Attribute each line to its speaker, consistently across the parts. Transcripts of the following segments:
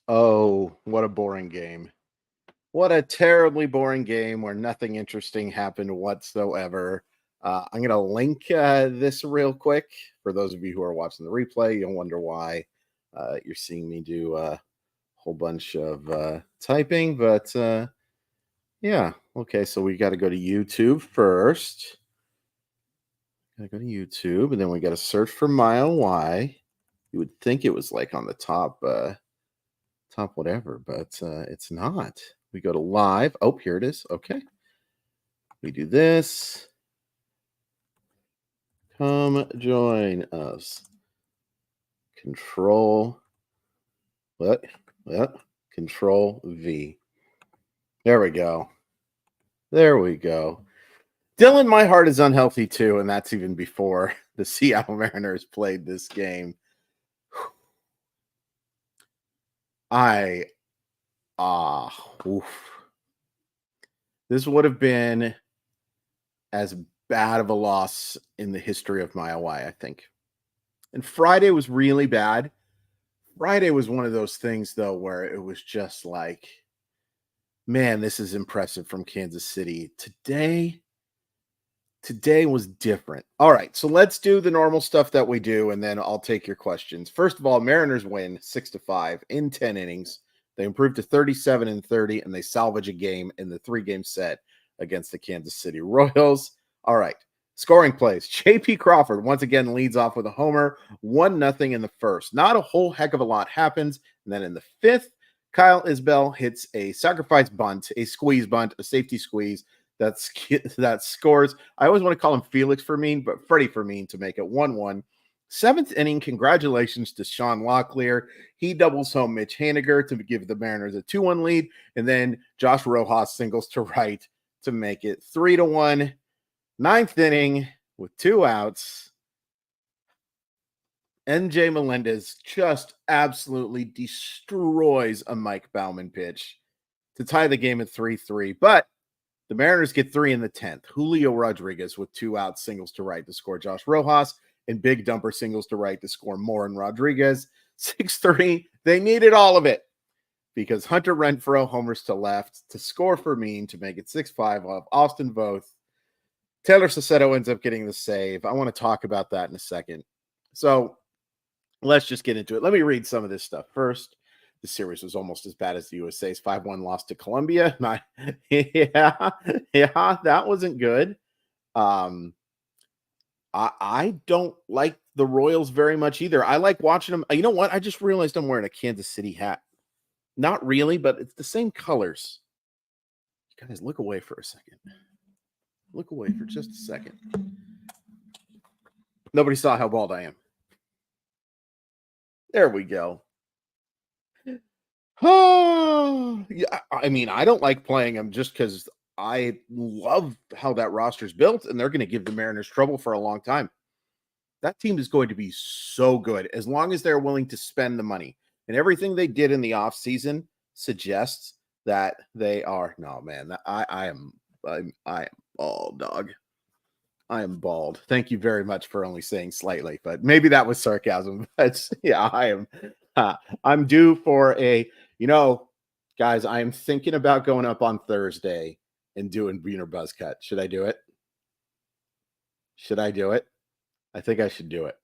Speaker 1: Oh, what a boring game. What a terribly boring game where nothing interesting happened whatsoever. I'm going to link this real quick for those of you who are watching the replay. You'll wonder why you're seeing me do a whole bunch of typing. But yeah, okay, so we got to go to YouTube first. Gotta go to YouTube, and then we got to search for Mile Y. You would think it was like on the top whatever, but it's not. We go to live. Oh, here it is. Okay. We do this. Come join us. Control what? What? Control V. There we go. There we go. Dylan, my heart is unhealthy too, and that's even before the Seattle Mariners played this game. I oof. This would have been as bad of a loss in the history of Mile Y, I think. And Friday was really bad. Friday was one of those things, though, where it was just like, man, this is impressive from Kansas City. Today was different. All right, so let's do the normal stuff that we do, and then I'll take your questions. First of all, Mariners win 6-5 in 10 innings. They improve to 37-30, and they salvage a game in the 3-game set against the Kansas City Royals. All right, scoring plays. J.P. Crawford once again leads off with a homer, 1-0 in the first. Not a whole heck of a lot happens. And then in the fifth, Kyle Isbell hits a sacrifice bunt, a squeeze bunt, a safety squeeze that scores. I always want to call him Felix Fermin, but Freddie Fermin to make it 1-1. Seventh inning, congratulations to Sean Locklear. He doubles home Mitch Haniger to give the Mariners a 2-1 lead, and then Josh Rojas singles to right to make it 3-1. Ninth inning with 2 outs. NJ Melendez just absolutely destroys a Mike Bauman pitch to tie the game at 3-3. But the Mariners get 3 in the 10th. Julio Rodriguez with 2 outs, singles to right to score Josh Rojas, and Big Dumper singles to right to score Morin Rodriguez. 6-3. They needed all of it because Hunter Renfroe homers to left to score for Mean to make it 6-5 off Austin Voth. Taylor Sassetto ends up getting the save. I want to talk about that in a second. So let's just get into it. Let me read some of this stuff first. The series was almost as bad as the USA's 5-1 loss to Colombia. Yeah, that wasn't good. I don't like the Royals very much either. I like watching them. You know what? I just realized I'm wearing a Kansas City hat. Not really, but it's the same colors. You guys, look away for a second. Look away for just a second. Nobody saw how bald I am. There we go. Oh, yeah. I mean, I don't like playing them just because I love how that roster's built, and they're going to give the Mariners trouble for a long time. That team is going to be so good as long as they're willing to spend the money. And everything they did in the offseason suggests that they are. No, man, I am bald, dog. I am bald. Thank you very much for only saying slightly, but maybe that was sarcasm. But yeah, I am. I'm due for a. Guys, I am thinking about going up on Thursday and doing Beaner Buzz Cut. Should I do it? Should I do it? I think I should do it.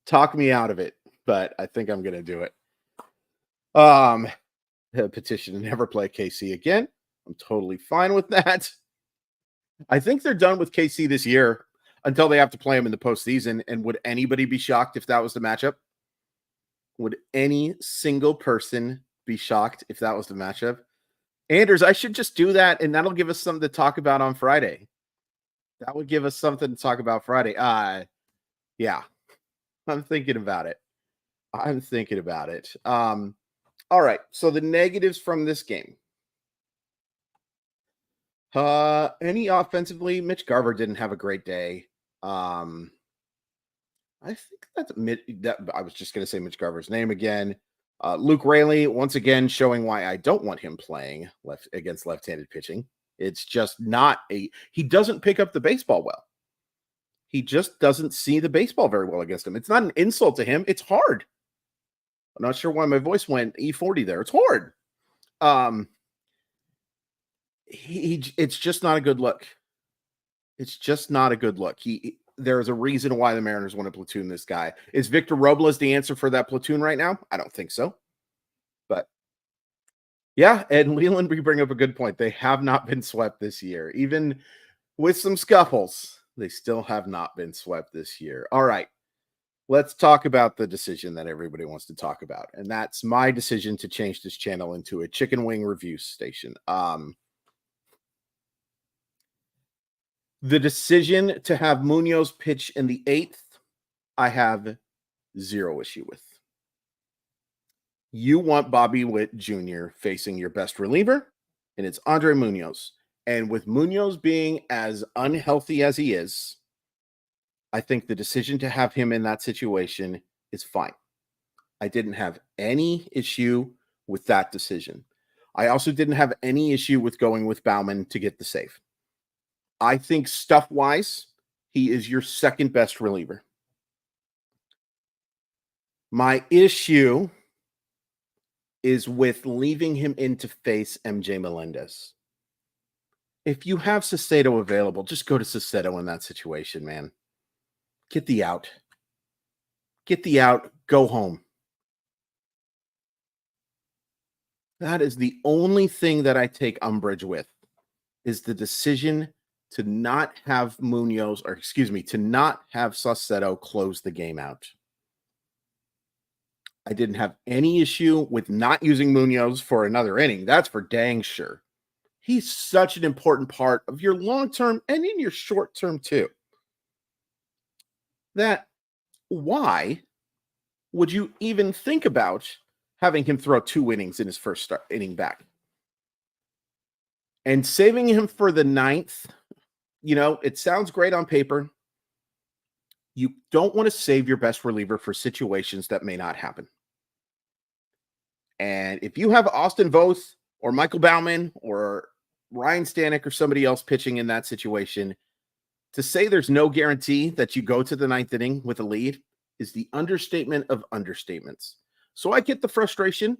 Speaker 1: Talk me out of it, but I think I'm going to do it. Petition to never play KC again. I'm totally fine with that. I think they're done with KC this year until they have to play them in the postseason. And would anybody be shocked if that was the matchup? Would any single person be shocked if that was the matchup? Anders, I should just do that, and that'll give us something to talk about on Friday. That would give us something to talk about Friday. Yeah, I'm thinking about it. All right, so the negatives from this game. Any offensively, Mitch Garver didn't have a great day. I think I was just going to say Mitch Garver's name again. Luke Raley, once again, showing why I don't want him playing against left-handed pitching. It's just not he doesn't pick up the baseball well. He just doesn't see the baseball very well against him. It's not an insult to him. It's hard. I'm not sure why my voice went E40 there. It's horrid. Um, it's just not a good look. It's just not a good look. There's a reason why the Mariners want to platoon this guy. Is Victor Robles the answer for that platoon right now? I don't think so. But yeah, and Leland, we bring up a good point. They have not been swept this year, even with some scuffles. They still have not been swept this year. All right, let's talk about the decision that everybody wants to talk about, and that's my decision to change this channel into a chicken wing review station. The decision to have Munoz pitch in the 8th, I have zero issue with. You want Bobby Witt Jr. facing your best reliever, and it's Andre Munoz. And with Munoz being as unhealthy as he is, I think the decision to have him in that situation is fine. I didn't have any issue with that decision. I also didn't have any issue with going with Baumann to get the save. I think stuff-wise, he is your second best reliever. My issue is with leaving him in to face MJ Melendez. If you have Saucedo available, just go to Saucedo in that situation, man. Get the out. Get the out. Go home. That is the only thing that I take umbrage with, is the decision to not have Munoz, or excuse me, to not have Saucedo close the game out. I didn't have any issue with not using Munoz for another inning. That's for dang sure. He's such an important part of your long-term and in your short-term too. That why would you even think about having him throw 2 innings in his first inning back? And saving him for the 9th, it sounds great on paper. You don't want to save your best reliever for situations that may not happen. And if you have Austin Voth or Michael Baumann or Ryan Stanek or somebody else pitching in that situation, to say there's no guarantee that you go to the 9th inning with a lead is the understatement of understatements. So I get the frustration.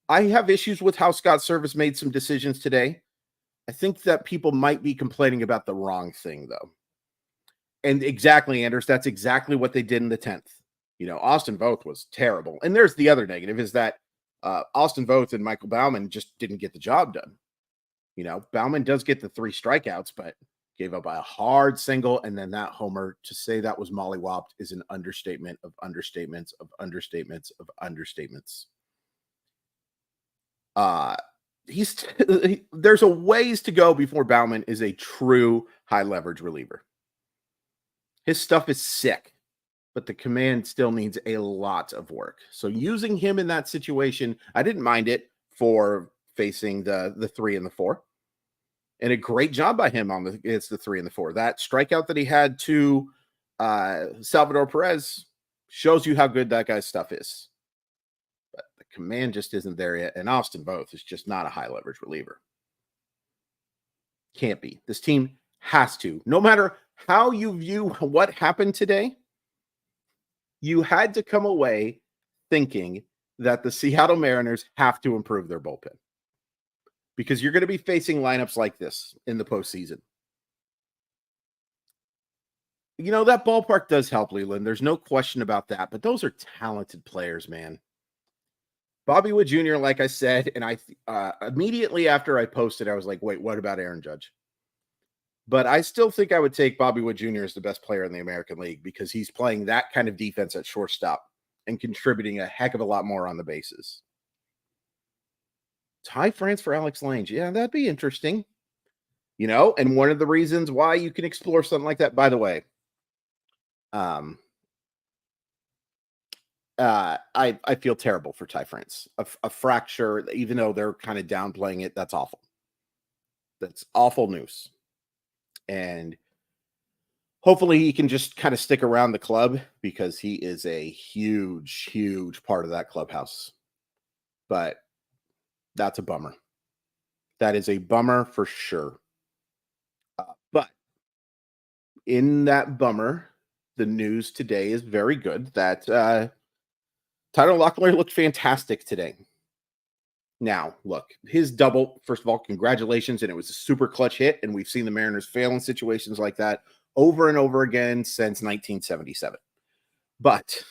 Speaker 1: I have issues with how Scott Service made some decisions today. I think that people might be complaining about the wrong thing, though. And exactly, Anders, that's exactly what they did in the 10th. Austin Voth was terrible. And there's the other negative, is that Austin Voth and Michael Baumann just didn't get the job done. Baumann does get the 3 strikeouts, but gave up a hard single, and then that homer. To say that was mollywopped is an understatement of understatements of understatements of understatements. There's a ways to go before Baumann is a true high leverage reliever. His stuff is sick, but the command still needs a lot of work. So using him in that situation, I didn't mind it for facing the 3 and the 4. And a great job by him it's the 3 and the 4. That strikeout that he had to Salvador Perez shows you how good that guy's stuff is. But the command just isn't there yet. And Austin Voth is just not a high leverage reliever. Can't be. This team has to. No matter how you view what happened today, you had to come away thinking that the Seattle Mariners have to improve their bullpen, because you're going to be facing lineups like this in the postseason. That ballpark does help, Leland. There's no question about that, but those are talented players, man. Bobby Witt Jr., like I said, and I immediately after I posted, I was like, wait, what about Aaron Judge? But I still think I would take Bobby Witt Jr. as the best player in the American League, because he's playing that kind of defense at shortstop and contributing a heck of a lot more on the bases. Ty France for Alex Lange. Yeah, that'd be interesting. And one of the reasons why you can explore something like that, by the way, I feel terrible for Ty France. A fracture, even though they're kind of downplaying it, that's awful. That's awful news. And hopefully he can just kind of stick around the club, because he is a huge, huge part of that clubhouse. But that's a bummer. That is a bummer for sure. But in that bummer, the news today is very good that Tyler Locklear looked fantastic today. Now, look, his double, first of all, congratulations. And it was a super clutch hit. And we've seen the Mariners fail in situations like that over and over again since 1977. But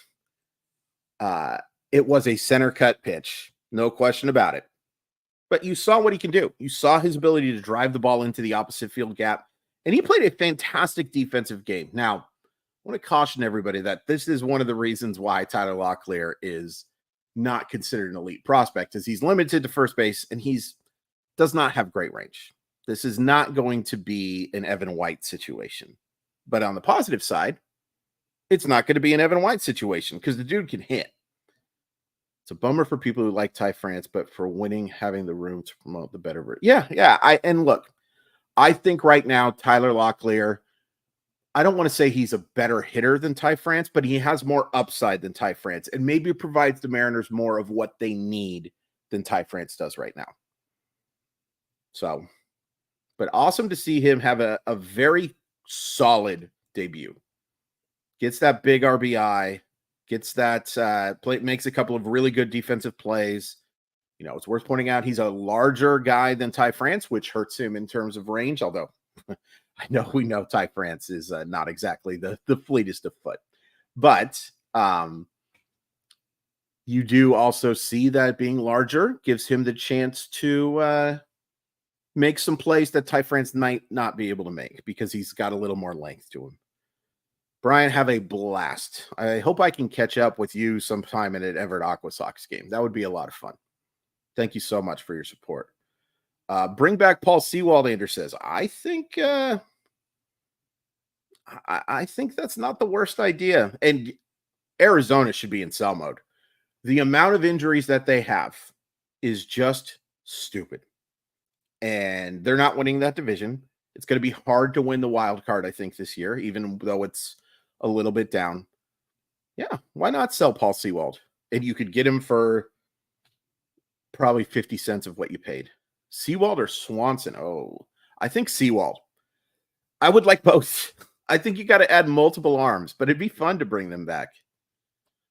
Speaker 1: it was a center cut pitch, no question about it. But you saw what he can do. You saw his ability to drive the ball into the opposite field gap. And he played a fantastic defensive game. Now, I want to caution everybody that this is one of the reasons why Tyler Locklear is not considered an elite prospect, is he's limited to first base and does not have great range. This is not going to be an Evan White situation. But on the positive side, it's not going to be an Evan White situation because the dude can hit. It's a bummer for people who like Ty France, but for winning, having the room to promote the better. Yeah. And look, I think right now, Tyler Locklear, I don't want to say he's a better hitter than Ty France, but he has more upside than Ty France and maybe provides the Mariners more of what they need than Ty France does right now. So, but awesome to see him have a very solid debut. Gets that big RBI, gets that play, makes a couple of really good defensive plays. You know, it's worth pointing out he's a larger guy than Ty France, which hurts him in terms of range, although we know Ty France is not exactly the fleetest of foot. But you do also see that being larger gives him the chance to make some plays that Ty France might not be able to make because he's got a little more length to him. Brian, have a blast. I hope I can catch up with you sometime in an Everett Aqua Sox game. That would be a lot of fun. Thank you so much for your support. Bring back Paul Sewaldander says, I think that's not the worst idea. And Arizona should be in sell mode. The amount of injuries that they have is just stupid. And they're not winning that division. It's going to be hard to win the wild card, I think, this year, even though it's a little bit down. Yeah, why not sell Paul Sewald? And you could get him for probably 50 cents of what you paid. Sewald or Swanson? Oh, I think Sewald. I would like both. I think you got to add multiple arms, but it'd be fun to bring them back.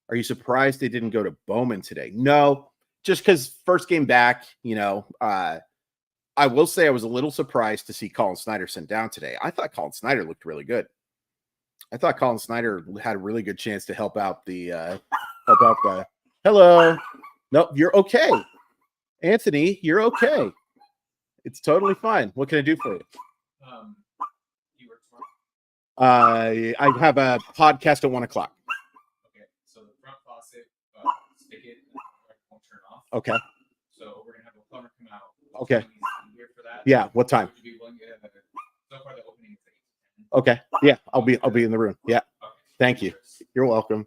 Speaker 1: Are you surprised they didn't go to Bowman today? No, just because first game back, I will say I was a little surprised to see Colin Snyder sent down today. I thought Colin Snyder looked really good. I thought Colin Snyder had a really good chance to help out the hello. No, you're okay. Anthony, you're okay. It's totally fine. What can I do for you? You work tomorrow? I have a podcast at 1:00.
Speaker 2: Okay, so the front faucet, spigot won't turn off.
Speaker 1: Okay.
Speaker 2: So we're gonna have a plumber come out.
Speaker 1: Okay.
Speaker 2: Here for that.
Speaker 1: Yeah. What time?
Speaker 2: So far, the opening is 8.
Speaker 1: Okay. Yeah, I'll be in the room. Yeah. Okay. Thank you. You're welcome.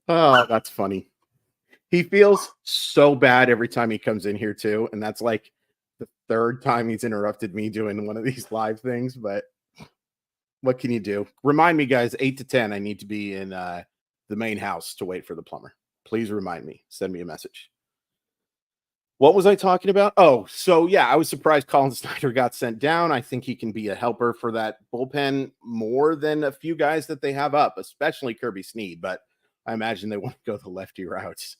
Speaker 1: Oh, that's funny. He feels so bad every time he comes in here too, and that's like the third time he's interrupted me doing one of these live things. But what can you do? Remind me, guys. 8 to 10. I need to be in the main house to wait for the plumber. Please remind me. Send me a message. What was I talking about? Oh, so yeah, I was surprised Colin Snyder got sent down. I think he can be a helper for that bullpen more than a few guys that they have up, especially Kirby Snead. But I imagine they want to go the lefty routes.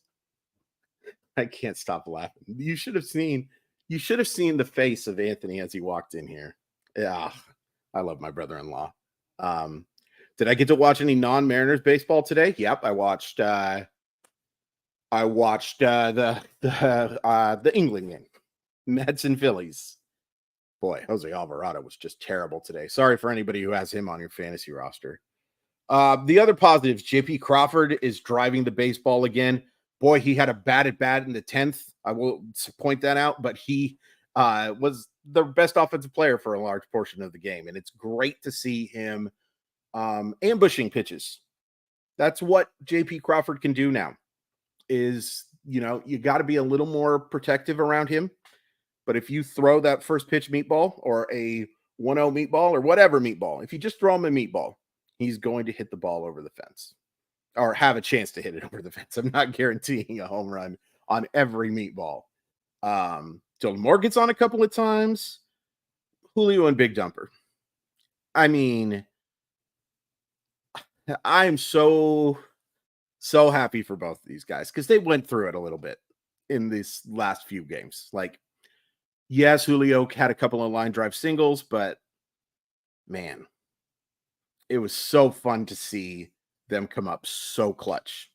Speaker 1: I can't stop laughing. You should have seen the face of Anthony as he walked in here. Yeah, I love my brother-in-law. Did I get to watch any non-Mariners baseball today? Yep, I watched the England game, Mets and Phillies. Boy, Jose Alvarado was just terrible today. Sorry for anybody who has him on your fantasy roster. The other positives, JP Crawford is driving the baseball again. Boy, he had a bad at bat in the 10th. I will point that out, but he was the best offensive player for a large portion of the game. And it's great to see him ambushing pitches. That's what JP Crawford can do now. Is, you got to be a little more protective around him. But if you throw that first pitch meatball or a 1-0 meatball or whatever meatball, if you just throw him a meatball, he's going to hit the ball over the fence or have a chance to hit it over the fence. I'm not guaranteeing a home run on every meatball. Dylan Moore gets on a couple of times. Julio and Big Dumper. I mean, I'm so happy for both of these guys because they went through it a little bit in these last few games. Like, yes, Julio had a couple of line drive singles, but man, it was so fun to see them come up so clutch.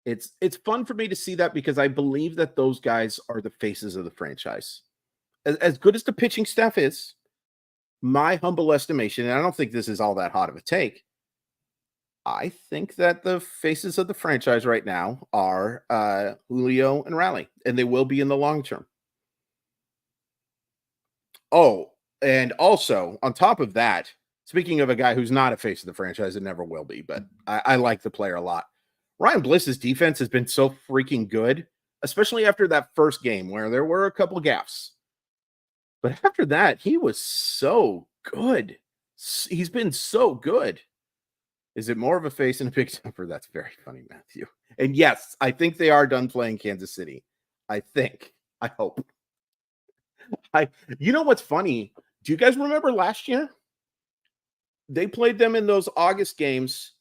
Speaker 1: It's fun for me to see that because I believe that those guys are the faces of the franchise. As good as the pitching staff is, my humble estimation, and I don't think this is all that hot of a take, I think that the faces of the franchise right now are Julio and Raleigh, and they will be in the long term. Oh, and also on top of that, speaking of a guy who's not a face of the franchise and never will be, but I like the player a lot. Ryan Bliss's defense has been so freaking good, especially after that first game where there were a couple gaffes. But after that, he was so good. He's been so good. Is it more of a face and a big temper? That's very funny, Matthew. And yes, I think they are done playing Kansas City. I think. I hope. You know what's funny? Do you guys remember last year? They played them in those August games,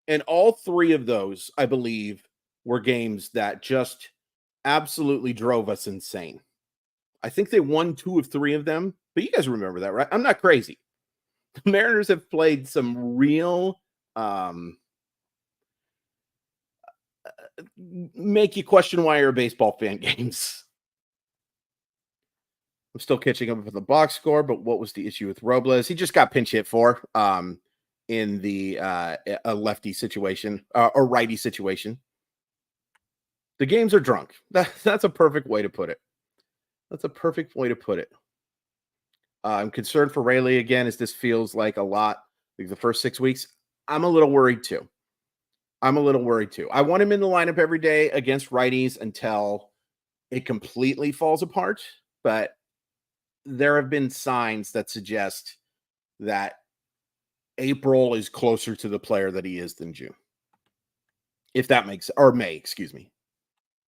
Speaker 1: and all three of those, I believe, were games that just absolutely drove us insane. I think they won 2 of 3 of them, but you guys remember that, right? I'm not crazy. The Mariners have played some real make you question why you're a baseball fan games. I'm still catching up with the box score, but what was the issue with Robles? He just got pinch hit for in the a lefty situation or righty situation. The games are drunk. That's a perfect way to put it. That's a perfect way to put it. I'm concerned for Rayleigh again, as this feels like a lot. Like the first 6 weeks, I'm a little worried too. I want him in the lineup every day against righties until it completely falls apart. But there have been signs that suggest that April is closer to the player that he is than June. If that makes, or May, excuse me.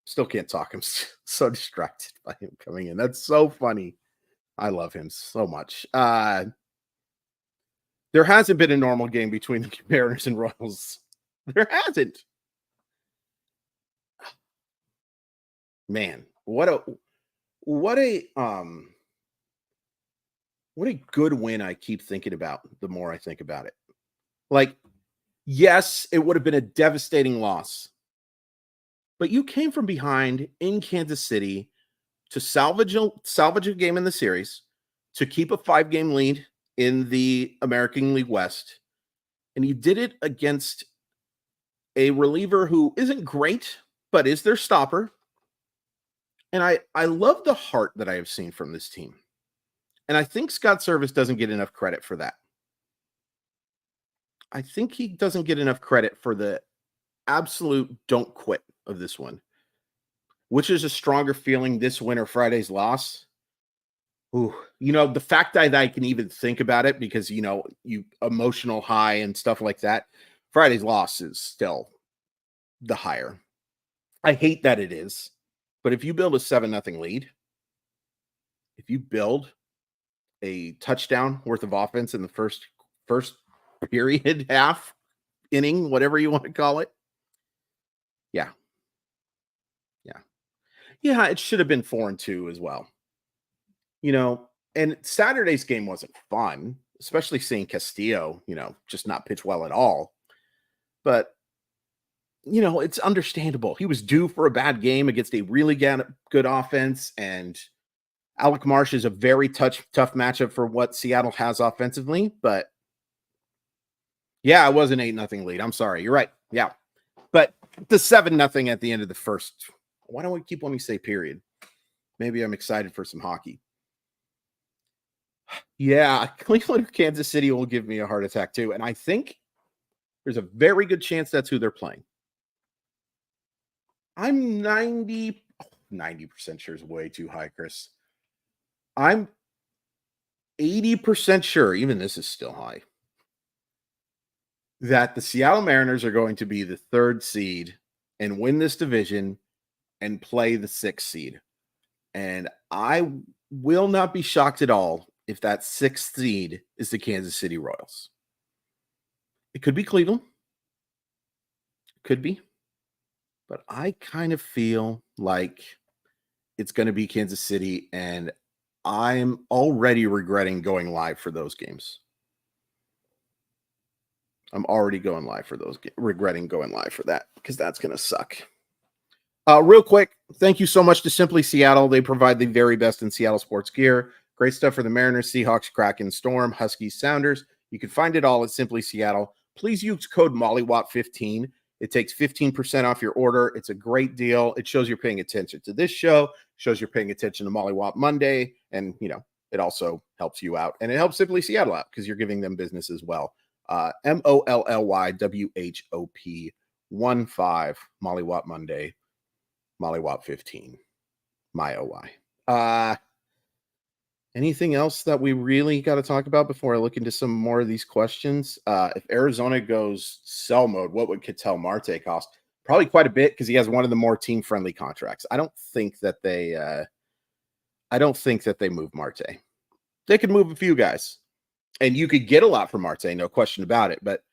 Speaker 1: Still can't talk. I'm so distracted by him coming in. That's so funny. I love him so much. There hasn't been a normal game between the Mariners and Royals. There hasn't. Man, what a good win I keep thinking about the more I think about it. Like, yes, it would have been a devastating loss. But you came from behind in Kansas City to salvage a game in the series, to keep a 5-game lead in the American League West, and you did it against a reliever who isn't great, but is their stopper. And I love the heart that I have seen from this team. And I think Scott Service doesn't get enough credit for that. I think he doesn't get enough credit for the absolute don't quit of this one. Which is a stronger feeling, this win or Friday's loss? Ooh, the fact that I can even think about it because, you emotional high and stuff like that, Friday's loss is still the higher. I hate that it is. But if you build a 7-0 lead, if you build a touchdown worth of offense in the first period, half, inning, whatever you want to call it, yeah. Yeah, it should have been 4-2 as well. And Saturday's game wasn't fun, especially seeing Castillo, just not pitch well at all. But, it's understandable. He was due for a bad game against a really good offense, and Alec Marsh is a very tough matchup for what Seattle has offensively. But, yeah, it was an 8-0 lead. I'm sorry. You're right. Yeah. But the 7-0 at the end of the first, why don't we keep wanting to say period? Maybe I'm excited for some hockey. Yeah, Cleveland or Kansas City will give me a heart attack too. And I think there's a very good chance that's who they're playing. I'm 90% sure is way too high, Chris. I'm 80% sure, even this is still high, that the Seattle Mariners are going to be the 3rd seed and win this division and play the 6th seed. And I will not be shocked at all if that 6th seed is the Kansas City Royals. It could be Cleveland. Could be. But I kind of feel like it's going to be Kansas City, and I'm already regretting going live for those games. I'm already going live for those, regretting going live for that because that's going to suck. Real quick, thank you so much to Simply Seattle. They provide the very best in Seattle sports gear. Great stuff for the Mariners, Seahawks, Kraken, Storm, Huskies, Sounders. You can find it all at Simply Seattle. Please use code MOLLYWOP15. It takes 15% off your order. It's a great deal. It shows you're paying attention to this show, shows you're paying attention to Mollywop Monday, and it also helps you out. And it helps Simply Seattle out because you're giving them business as well. MOLLYWHOP 15 Mollywop Monday. Mollywop 15. My OY. Anything else that we really got to talk about before I look into some more of these questions? If Arizona goes sell mode, what would Ketel Marte cost? Probably quite a bit because he has one of the more team-friendly contracts. I don't think that they move Marte. They could move a few guys. And you could get a lot from Marte, no question about it. But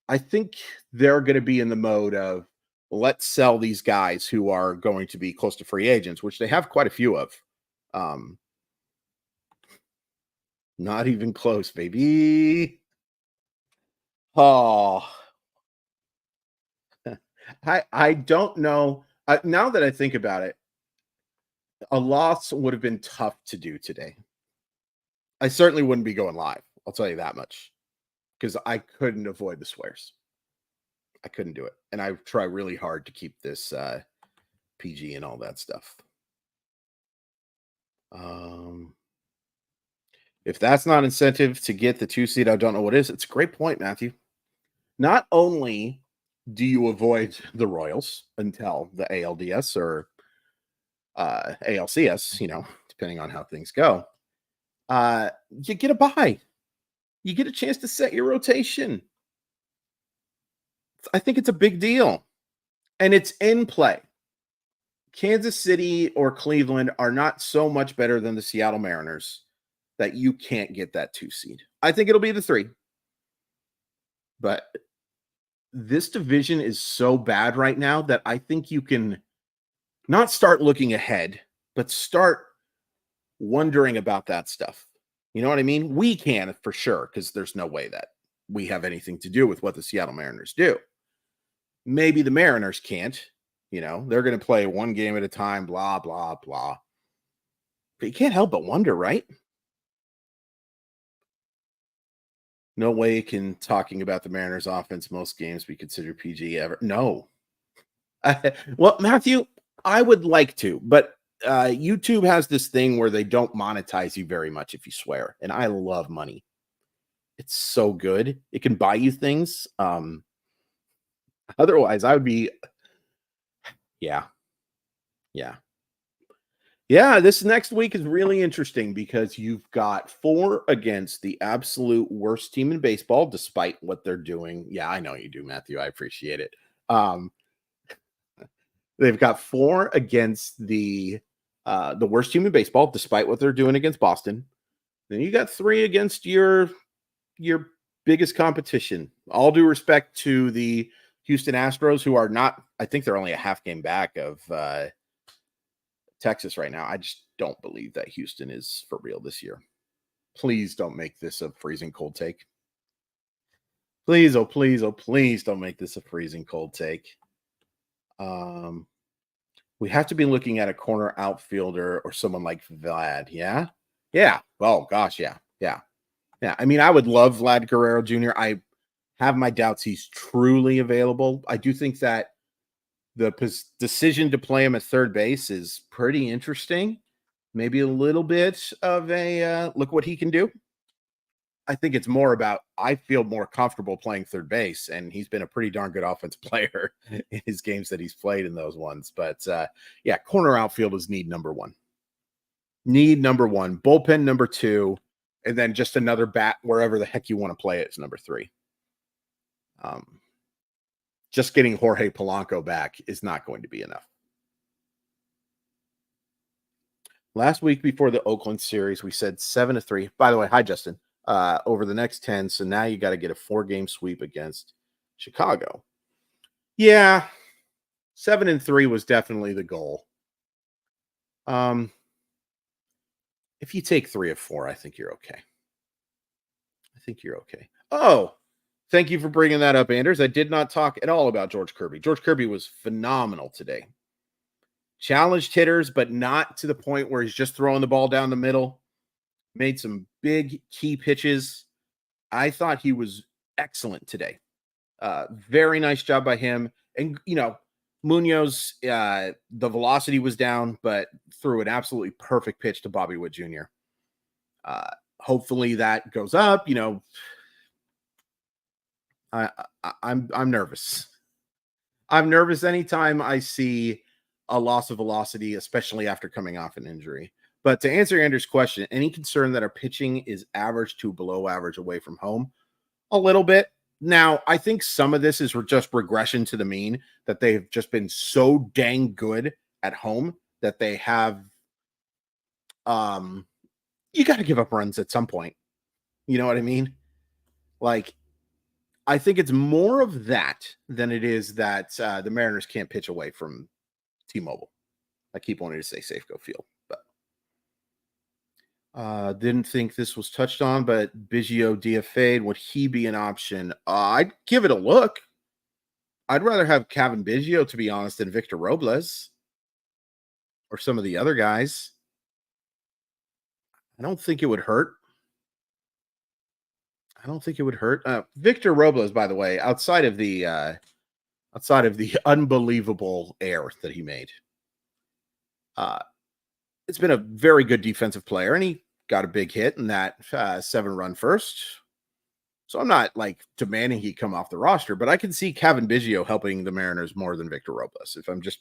Speaker 1: I think they're going to be in the mode of let's sell these guys who are going to be close to free agents, which they have quite a few of. Not even close, baby. Oh, I don't know. Now that I think about it, a loss would have been tough to do today. I certainly wouldn't be going live. I'll tell you that much because I couldn't avoid the swears. I couldn't do it. And I try really hard to keep this PG and all that stuff. If that's not incentive to get the 2 seed, I don't know what is. It's a great point, Matthew. Not only do you avoid the Royals until the ALDS or ALCS, depending on how things go, you get a bye. You get a chance to set your rotation. I think it's a big deal. And it's in play. Kansas City or Cleveland are not so much better than the Seattle Mariners that you can't get that 2 seed. I think it'll be the 3. But this division is so bad right now that I think you can not start looking ahead, but start wondering about that stuff. You know what I mean? We can for sure, because there's no way that we have anything to do with what the Seattle Mariners do. Maybe the Mariners can't. They're going to play one game at a time, blah, blah, blah. But you can't help but wonder, right? No way can talking about the Mariners offense most games be considered PG ever. No. Well, Matthew, I would like to, but YouTube has this thing where they don't monetize you very much if you swear. And I love money. It's so good. It can buy you things. Otherwise, I would be... Yeah. This next week is really interesting because you've got 4 against the absolute worst team in baseball, despite what they're doing. Yeah, I know you do, Matthew. I appreciate it. They've got 4 against the worst team in baseball, despite what they're doing against Boston. Then you got 3 against your biggest competition. All due respect to the Houston Astros, who are not, I think they're only a half game back of Texas right now. I just don't believe that Houston is for real this year. Please don't make this a freezing cold take. Please, oh please, oh please don't make this a freezing cold take. We have to be looking at a corner outfielder or someone like Vlad. Yeah. Oh gosh, yeah. I mean, I would love Vlad Guerrero Jr. I have my doubts he's truly available. I do think that the decision to play him at third base is pretty interesting. Maybe a little bit of a look what he can do. I think it's more about I feel more comfortable playing third base, and he's been a pretty darn good offensive player in his games that he's played in those ones. But corner outfield is need number 1. Need number 1, bullpen number 2, and then just another bat wherever the heck you want to play it is number 3. Just getting Jorge Polanco back is not going to be enough. Last week before the Oakland series, we said 7-3. By the way, hi, Justin. Over the next 10. So now you got to get a 4-game sweep against Chicago. Yeah, 7-3 was definitely the goal. Um, if you take 3 of 4, I think you're okay. I think you're okay. Oh, thank you for bringing that up, Anders. I did not talk at all about George Kirby. George Kirby was phenomenal today. Challenged hitters, but not to the point where he's just throwing the ball down the middle. Made some big key pitches. I thought he was excellent today. Very nice job by him. And, Munoz, the velocity was down, but threw an absolutely perfect pitch to Bobby Witt Jr. Hopefully that goes up. I'm nervous. I'm nervous anytime I see a loss of velocity, especially after coming off an injury. But to answer Andrew's question, any concern that our pitching is average to below average away from home? A little bit. Now, I think some of this is just regression to the mean, that they've just been so dang good at home that they have you got to give up runs at some point. You know what I mean? Like, I think it's more of that than it is that the Mariners can't pitch away from T-Mobile. I keep wanting to say Safeco Field, but didn't think this was touched on, but Biggio DFA'd. Would he be an option? I'd give it a look. I'd rather have Kevin Biggio, to be honest, than Victor Robles or some of the other guys. I don't think it would hurt. I don't think it would hurt. Victor Robles, by the way, outside of the unbelievable error that he made, it's been a very good defensive player, and he got a big hit in that 7-run first. So I'm not like demanding he come off the roster, but I can see Kevin Biggio helping the Mariners more than Victor Robles, if I'm just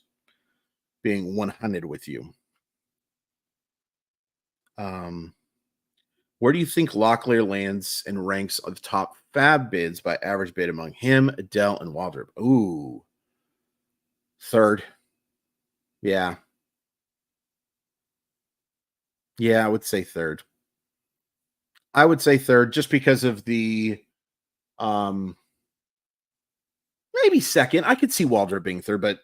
Speaker 1: being 100 with you. Where do you think Locklear lands and ranks of top fab bids by average bid among him, Adele, and Waldrop? Ooh, third. Yeah. Yeah, I would say third. I would say third just because of the maybe second. I could see Waldrop being third, but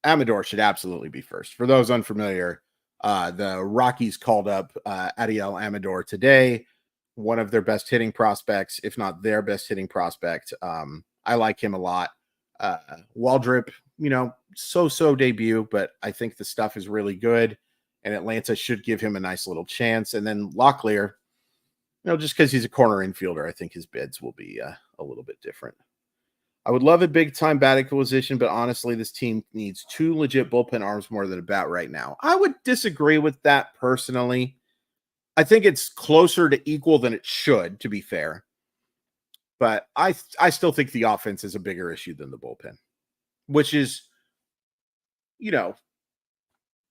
Speaker 1: Amador should absolutely be first. For those unfamiliar, the Rockies called up Adiel Amador today, one of their best hitting prospects, if not their best hitting prospect. I like him a lot. Waldrop, so debut, but I think the stuff is really good, and Atlanta should give him a nice little chance. And then Locklear, just because he's a corner infielder, I think his bids will be a little bit different. I would love a big time bat acquisition, but honestly, this team needs 2 legit bullpen arms more than a bat right now. I would disagree with that personally. I think it's closer to equal than it should, to be fair. But I still think the offense is a bigger issue than the bullpen, which is,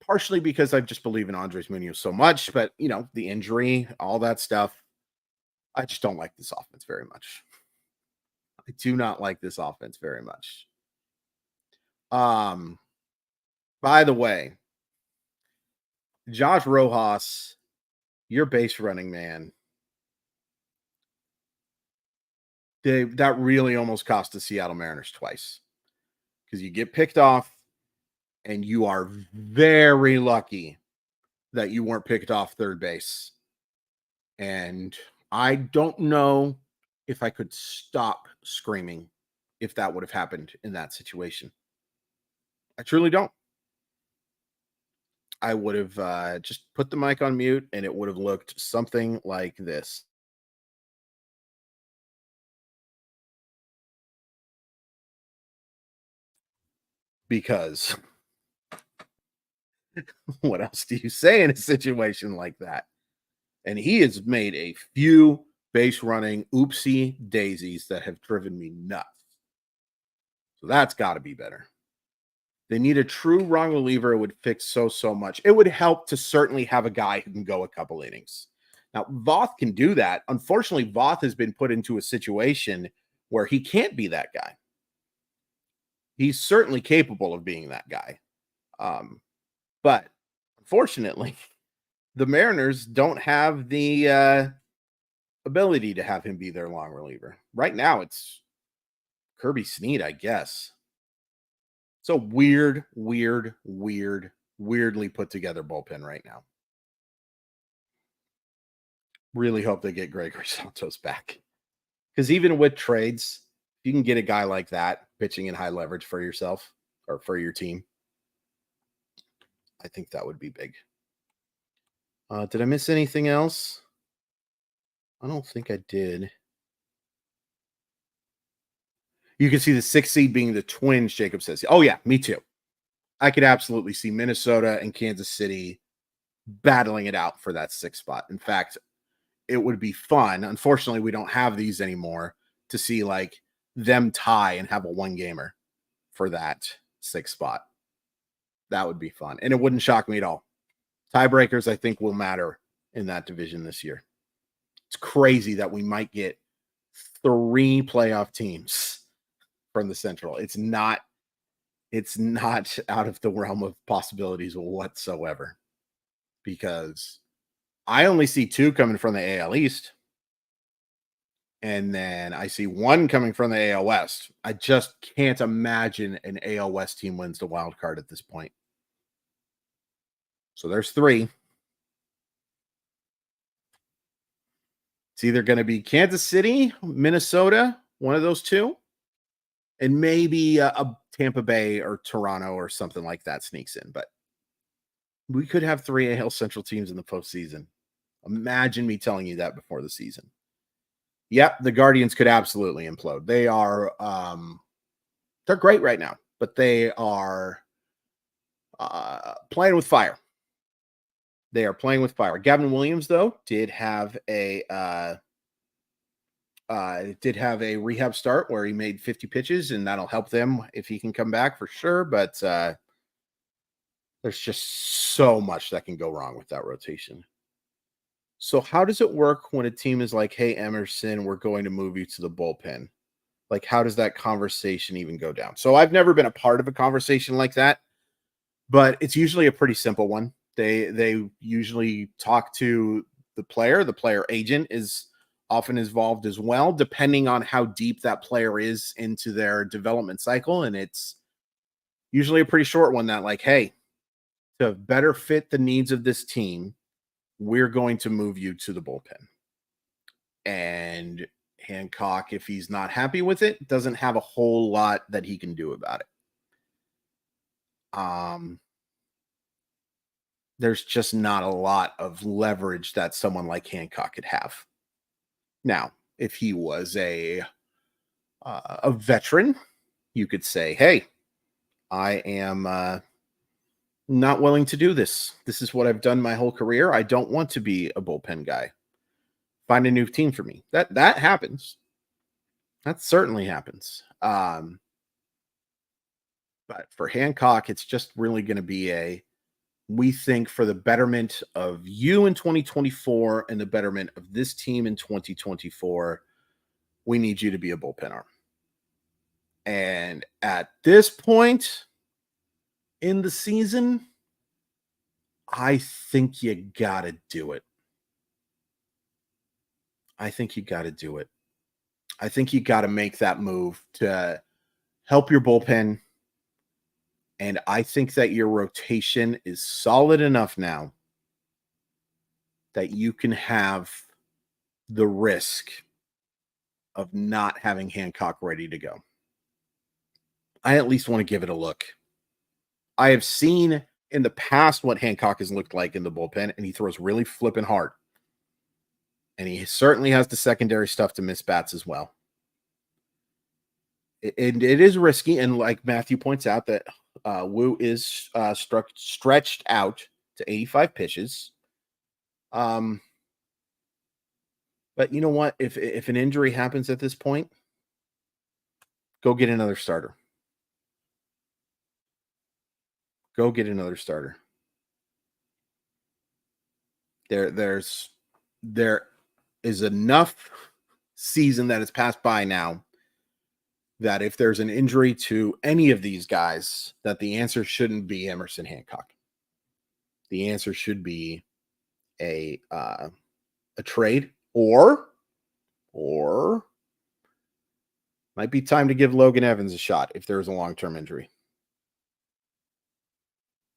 Speaker 1: partially because I just believe in Andres Munoz so much, but, the injury, all that stuff. I just don't like this offense very much. I do not like this offense very much. By the way, Josh Rojas, your base running man, that really almost cost the Seattle Mariners twice, because you get picked off and you are very lucky that you weren't picked off third base. And I don't know if I could stop screaming if that would have happened in that situation. I truly don't. I would have just put the mic on mute and it would have looked something like this. Because what else do you say in a situation like that? And he has made a few base running oopsie daisies that have driven me nuts. So that's got to be better. They need a true wrong reliever. It would fix so much. It would help to certainly have a guy who can go a couple innings. Now, Voth can do that. Unfortunately, Voth has been put into a situation where he can't be that guy. He's certainly capable of being that guy. But unfortunately, the Mariners don't have the ability to have him be their long reliever. Right now, it's Kirby Snead, I guess. It's a weirdly put together bullpen right now. Really hope they get Gregory Santos back. Because even with trades, if you can get a guy like that pitching in high leverage for yourself or for your team, I think that would be big. Did I miss anything else? I don't think I did. You can see the 6th seed being the Twins, Jacob says. Oh, yeah, me too. I could absolutely see Minnesota and Kansas City battling it out for that 6th spot. In fact, it would be fun. Unfortunately, we don't have these anymore to see like them tie and have a 1-gamer for that 6th spot. That would be fun. And it wouldn't shock me at all. Tiebreakers, I think, will matter in that division this year. It's crazy that we might get 3 playoff teams from the Central. It's not out of the realm of possibilities whatsoever, because I only see 2 coming from the AL East, and then I see 1 coming from the AL West. I just can't imagine an AL West team wins the wild card at this point. So there's 3. It's either going to be Kansas City, Minnesota, one of those 2, and maybe a Tampa Bay or Toronto or something like that sneaks in. But we could have 3 AL Central teams in the postseason. Imagine me telling you that before the season. Yep, the Guardians could absolutely implode. They are they're great right now, but they are playing with fire. They are playing with fire. Gavin Williams, though, did have a rehab start where he made 50 pitches, and that'll help them if he can come back for sure. But there's just so much that can go wrong with that rotation. So how does it work when a team is like, hey, Emerson, we're going to move you to the bullpen? Like, how does that conversation even go down? So I've never been a part of a conversation like that, but it's usually a pretty simple one. They usually talk to the player. The player agent is often involved as well, depending on how deep that player is into their development cycle. And it's usually a pretty short one that, like, hey, to better fit the needs of this team, we're going to move you to the bullpen. And Hancock, if he's not happy with it, doesn't have a whole lot that he can do about it. There's just not a lot of leverage that someone like Hancock could have. Now, if he was a veteran, you could say, hey, I am not willing to do this. This is what I've done my whole career. I don't want to be a bullpen guy. Find a new team for me. That happens. That certainly happens. But for Hancock, it's just really going to be we think for the betterment of you in 2024 and the betterment of this team in 2024, we need you to be a bullpen arm. And at this point in the season, I think you got to do it. I think you got to make that move to help your bullpen. And I think that your rotation is solid enough now that you can have the risk of not having Hancock ready to go. I at least want to give it a look. I have seen in the past what Hancock has looked like in the bullpen, and he throws really flipping hard. And he certainly has the secondary stuff to miss bats as well. It is risky, and like Matthew points out, that Wu is stretched out to 85 pitches. But you know what? If an injury happens at this point, go get another starter. Go get another starter. There is enough season that has passed by now that if there's an injury to any of these guys, that the answer shouldn't be Emerson Hancock. The answer should be a trade or Might be time to give Logan Evans a shot if there's a long-term injury.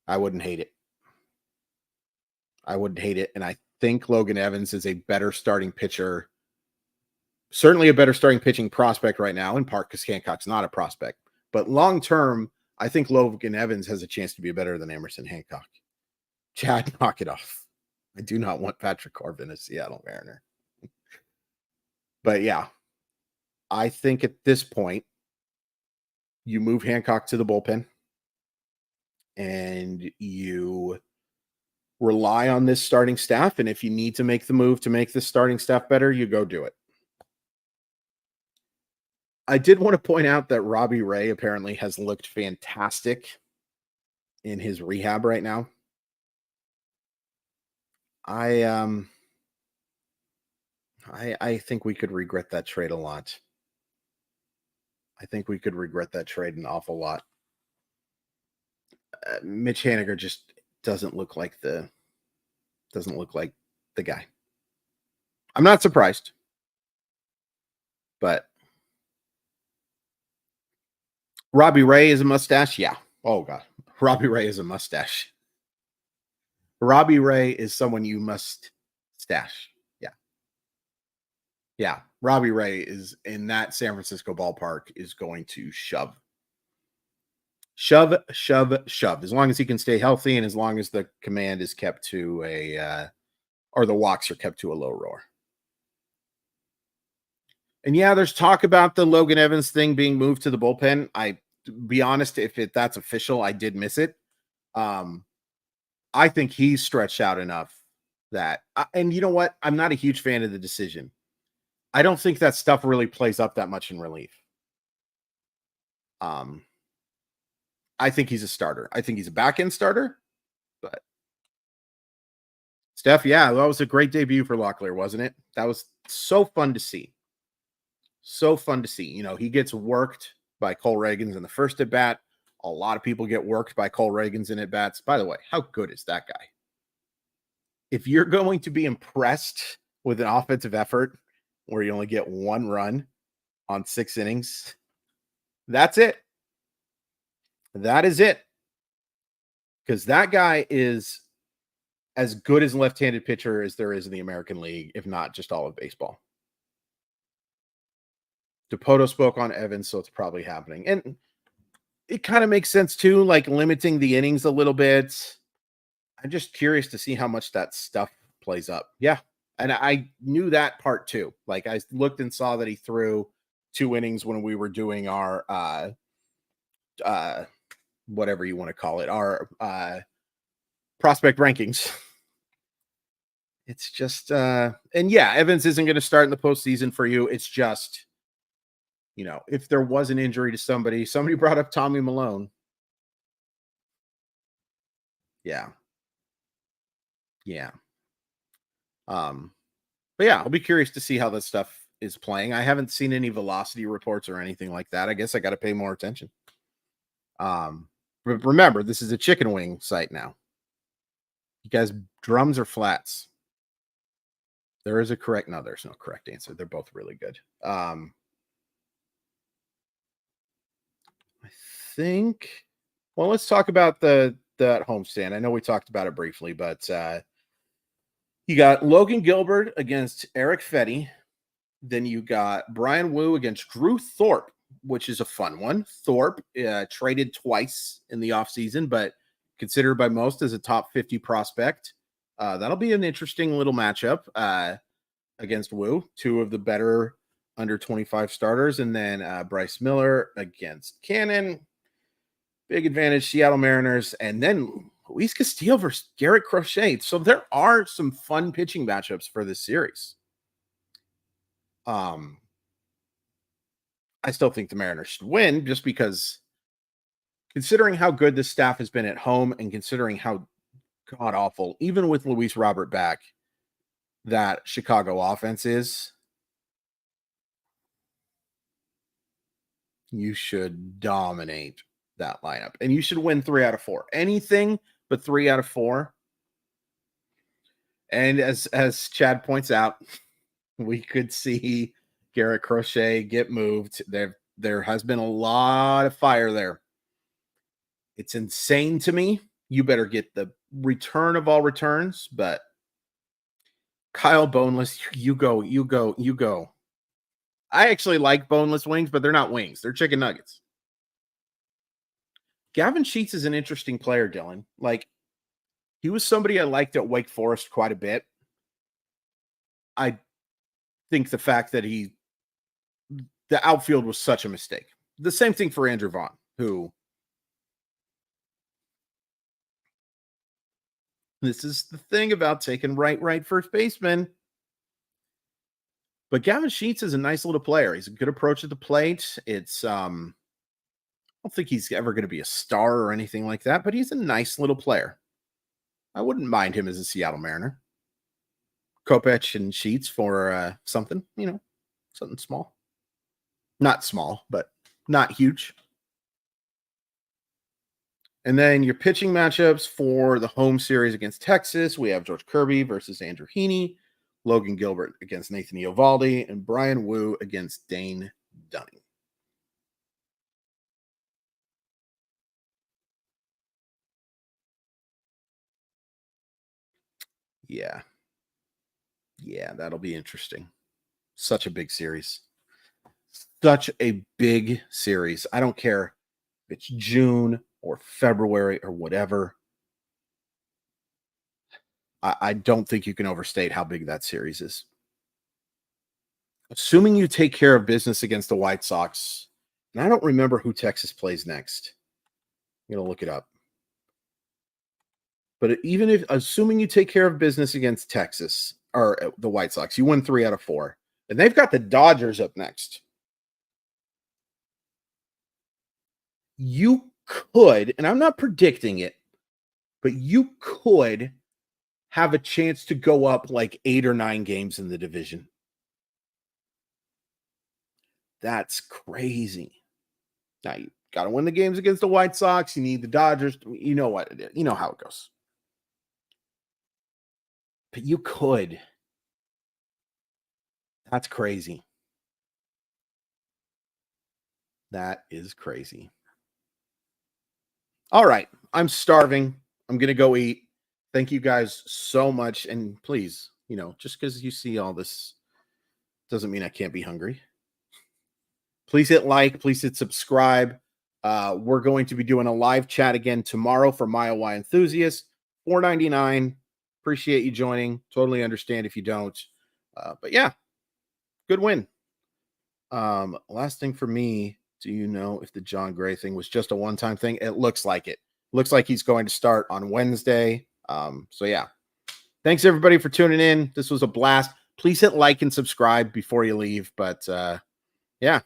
Speaker 1: I wouldn't hate it. And I think Logan Evans is a better starting pitcher. Certainly a better starting pitching prospect right now, in part because Hancock's not a prospect. But long-term, I think Logan Evans has a chance to be better than Emerson Hancock. Chad, knock it off. I do not want Patrick Corbin as Seattle Mariner. But yeah, I think at this point, you move Hancock to the bullpen and you rely on this starting staff. And if you need to make the move to make this starting staff better, you go do it. I did want to point out that Robbie Ray apparently has looked fantastic in his rehab right now. I think we could regret that trade a lot. I think we could regret that trade an awful lot. Mitch Haniger just doesn't look like the guy. I'm not surprised, but Robbie Ray is a mustache. Yeah. Oh God, Robbie Ray is a mustache. Robbie Ray is someone you must stash. Yeah. Robbie Ray is in that San Francisco ballpark is going to shove. As long as he can stay healthy and as long as the command is kept to or the walks are kept to a low roar. And yeah, there's talk about the Logan Evans thing being moved to the bullpen. I, to be honest, if that's official, I did miss it. I think he's stretched out enough that, and you know what? I'm not a huge fan of the decision. I don't think that stuff really plays up that much in relief. I think he's a starter. I think he's a back-end starter, but Steph, yeah, that was a great debut for Locklear, wasn't it? That was so fun to see. So fun to see. You know, he gets worked by Cole Reagans in the first at-bat. A lot of people get worked by Cole Reagans in at-bats. By the way, how good is that guy? If you're going to be impressed with an offensive effort where you only get one run on 6 innings, that's it. That is it. Because that guy is as good as a left-handed pitcher as there is in the American League, if not just all of baseball. DePoto spoke on Evans, so it's probably happening. And it kind of makes sense, too, like limiting the innings a little bit. I'm just curious to see how much that stuff plays up. Yeah. And I knew that part, too. Like, I looked and saw that he threw 2 innings when we were doing our whatever you want to call it, our prospect rankings. It's just and yeah, Evans isn't going to start in the postseason for you. It's just, you know, if there was an injury to somebody brought up Tommy Malone. Yeah. But yeah, I'll be curious to see how this stuff is playing. I haven't seen any velocity reports or anything like that. I guess I got to pay more attention. But remember, this is a chicken wing site now. You guys, drums or flats? There's no correct answer. They're both really good. I think, well, let's talk about the homestand. I know we talked about it briefly, but you got Logan Gilbert against Eric Fetty. Then you got Brian Wu against Drew Thorpe, which is a fun one. Thorpe traded twice in the offseason, but considered by most as a top 50 prospect. That'll be an interesting little matchup against Wu, 2 of the better under 25 starters. And then Bryce Miller against Cannon. Big advantage, Seattle Mariners. And then Luis Castillo versus Garrett Crochet. So there are some fun pitching matchups for this series. I still think the Mariners should win just because considering how good this staff has been at home and considering how god awful, even with Luis Robert back, that Chicago offense is, you should dominate that lineup and you should win 3 out of 4. Anything but 3 out of 4. And as Chad points out, we could see Garrett Crochet get moved. There has been a lot of fire there. It's insane to me. You better get the return of all returns, but Kyle Boneless, you go, you go, you go. I actually like boneless wings, but they're not wings. They're chicken nuggets. Gavin Sheets is an interesting player, Dylan. Like, he was somebody I liked at Wake Forest quite a bit. I think the fact that the outfield was such a mistake. The same thing for Andrew Vaughn, who this is the thing about taking right first baseman. But Gavin Sheets is a nice little player. He's a good approach at the plate. It's I don't think he's ever going to be a star or anything like that, but he's a nice little player. I wouldn't mind him as a Seattle Mariner. Kopech and Sheets for something, something small. Not small, but not huge. And then your pitching matchups for the home series against Texas, we have George Kirby versus Andrew Heaney, Logan Gilbert against Nathan Eovaldi, and Brian Wu against Dane Dunning. Yeah. Yeah, that'll be interesting. Such a big series. Such a big series. I don't care if it's June or February or whatever. I don't think you can overstate how big that series is. Assuming you take care of business against the White Sox, and I don't remember who Texas plays next. I'm going to look it up. But assuming you take care of business against Texas or the White Sox, you win 3 out of 4. And they've got the Dodgers up next. You could, and I'm not predicting it, but you could have a chance to go up like 8 or 9 games in the division. That's crazy. Now you got to win the games against the White Sox. You need the Dodgers. You know what it is. You know how it goes. But you could. That's crazy. That is crazy. All right. I'm starving. I'm going to go eat. Thank you guys so much. And please, just because you see all this doesn't mean I can't be hungry. Please hit like. Please hit subscribe. We're going to be doing a live chat again tomorrow for Mile Y enthusiasts. $4.99. Appreciate you joining. Totally understand if you don't. But yeah, good win. Last thing for me, do you know if the John Gray thing was just a one-time thing? It looks like it. Looks like he's going to start on Wednesday. So yeah. Thanks everybody for tuning in. This was a blast. Please hit like and subscribe before you leave. But yeah.